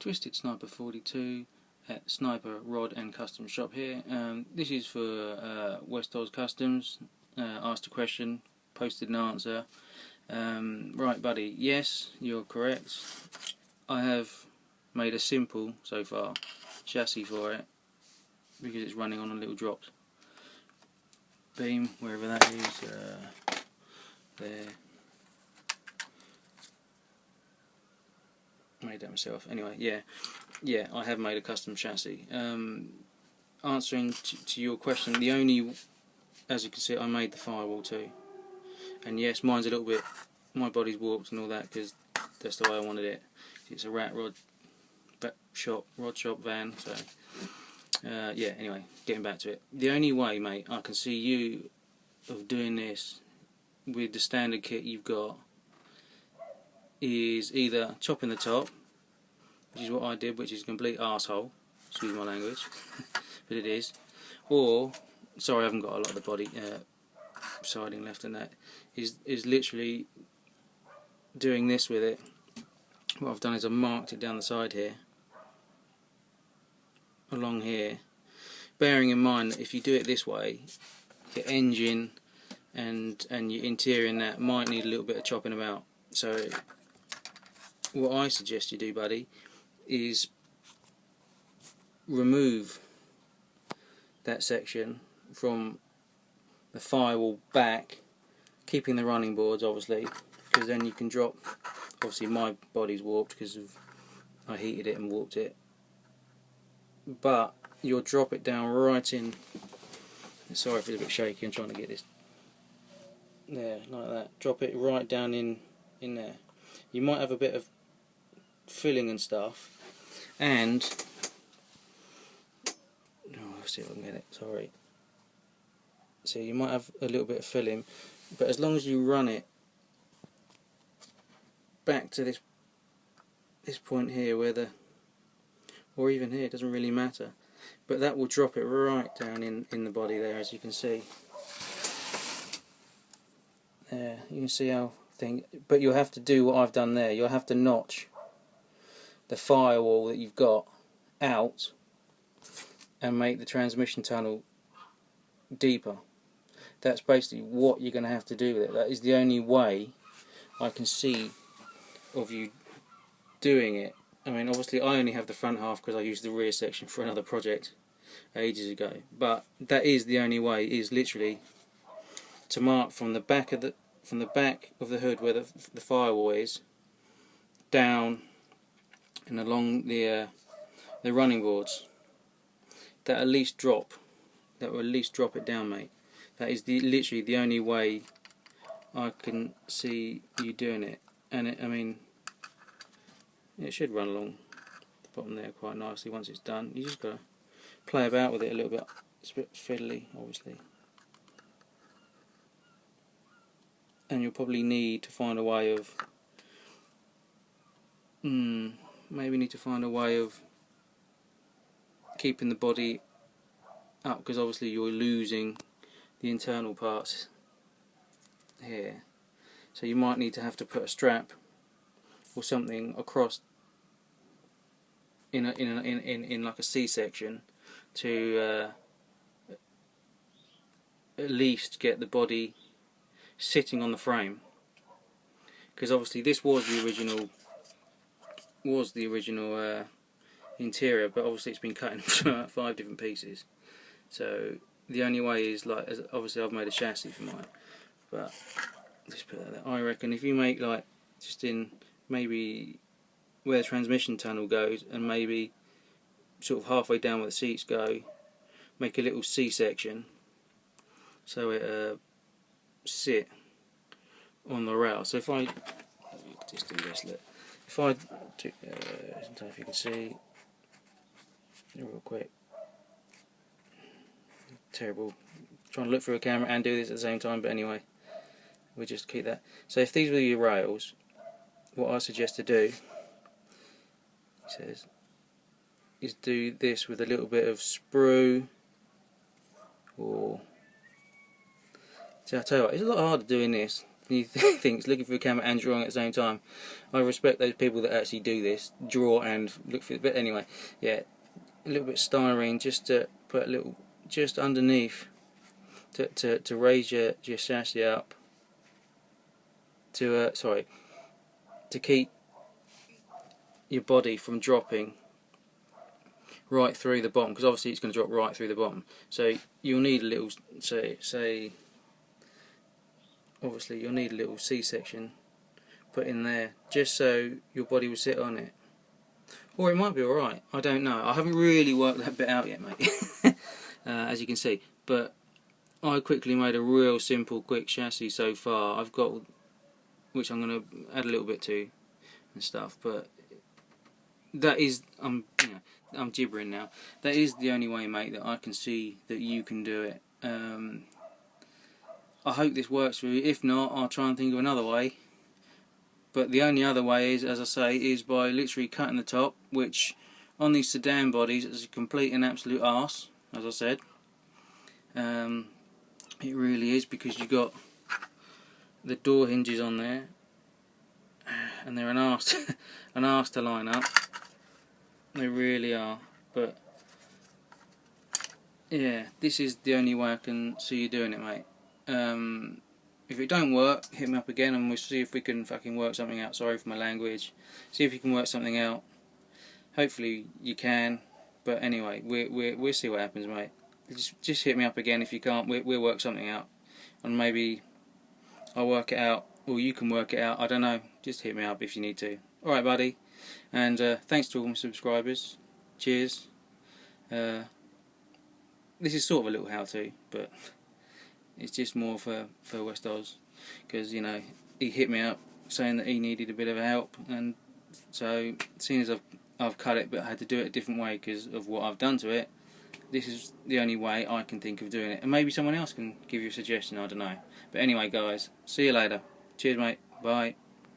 Twisted Sniper 42 at Sniper Rod and Custom Shop here. This is for West Oz Customs. Asked a question, posted an answer. Right, buddy, yes, you're correct. I have made a simple, so far, chassis for it because it's running on a little dropped beam, wherever that is, there. Made that myself. Anyway, yeah, I have made a custom chassis. Answering to your question, the only, as you can see, I made the firewall too, and yes, mine's a little bit, my body's warped and all that because that's the way I wanted it. It's a rat rod shop van. So yeah. Anyway, getting back to it, the only way, mate, I can see you of doing this with the standard kit you've got is either chopping the top, which is what I did, which is a complete arsehole, excuse my language, but it is, or, sorry I haven't got a lot of the body siding left, and that is literally doing this with it. What I've done is I've marked it down the side here, along here, bearing in mind that if you do it this way, your engine and your interior and that might need a little bit of chopping about. So what I suggest you do, buddy, is remove that section from the firewall back, keeping the running boards obviously, because then you can drop, obviously my body's warped because of I heated it and warped it, but you'll drop it down right in, sorry if it's a bit shaky, I'm trying to get this there, like that, drop it right down in there. You might have a bit of filling and stuff, and let's see if I can get it, sorry. So you might have a little bit of filling, but as long as you run it back to this point here, where the, or even here, it doesn't really matter, but that will drop it right down in the body there, as you can see. There, you can see how thing, but you'll have to do what I've done there. You'll have to notch the firewall that you've got out and make the transmission tunnel deeper. That's basically what you're going to have to do with it. That is the only way I can see of you doing it. I mean, obviously I only have the front half because I used the rear section for another project ages ago, but that is the only way, is literally to mark from the back of the hood where the firewall is, down and along the running boards. That will at least drop it down, mate. That is literally the only way I can see you doing it. And I mean, it should run along the bottom there quite nicely once it's done. You just got to play about with it a little bit. It's a bit fiddly, obviously. And you'll probably need to find a way of maybe need to find a way of keeping the body up, because obviously you're losing the internal parts here, so you might need to have to put a strap or something across in like a C-section to at least get the body sitting on the frame, because obviously this was the original interior, but obviously it's been cut into 5 different pieces. So the only way is, like, obviously I've made a chassis for mine, but just put that there. I reckon if you make, like, just in maybe where the transmission tunnel goes, and maybe sort of halfway down where the seats go, make a little C-section so it sit on the rail. So if I just do this, look. If I do, I don't know if you can see real quick. Terrible trying to look through a camera and do this at the same time, but anyway, we'll just keep that. So if these were your rails, what I suggest to do, he says, is do this with a little bit of sprue, or, so I'll tell you what, it's a lot harder doing this he thinks looking for the camera and drawing at the same time. I respect those people that actually do this, draw and look for it. But anyway, yeah, a little bit of styrene just to put a little just underneath to raise your chassis up to to keep your body from dropping right through the bottom, because obviously it's going to drop right through the bottom. So you'll need a little obviously you'll need a little C-section put in there just so your body will sit on it. Or it might be alright, I don't know. I haven't really worked that bit out yet, mate. As you can see. But I quickly made a real simple, quick chassis so far. I've got, which I'm going to add a little bit to and stuff. But that is, I'm gibbering now. That is the only way, mate, that I can see that you can do it. I hope this works for you. If not, I'll try and think of another way. But the only other way is, as I say, is by literally cutting the top, which on these sedan bodies is a complete and absolute arse, as I said. It really is, because you've got the door hinges on there, and they're an arse, an arse to line up. They really are. But yeah, this is the only way I can see you doing it, mate. If it don't work, hit me up again and we'll see if we can fucking work something out. Sorry for my language. See if you can work something out. Hopefully you can. But anyway, we'll see what happens, mate. Just hit me up again if you can't. We'll work something out, and maybe I'll work it out, or you can work it out. I don't know. Just hit me up if you need to. All right, buddy. And thanks to all my subscribers. Cheers. This is sort of a little how-to, but it's just more for West Oz, because you know he hit me up saying that he needed a bit of help, and so seeing as I've cut it, but I had to do it a different way because of what I've done to it. This is the only way I can think of doing it, and maybe someone else can give you a suggestion. I don't know. But anyway, guys, see you later. Cheers, mate. Bye.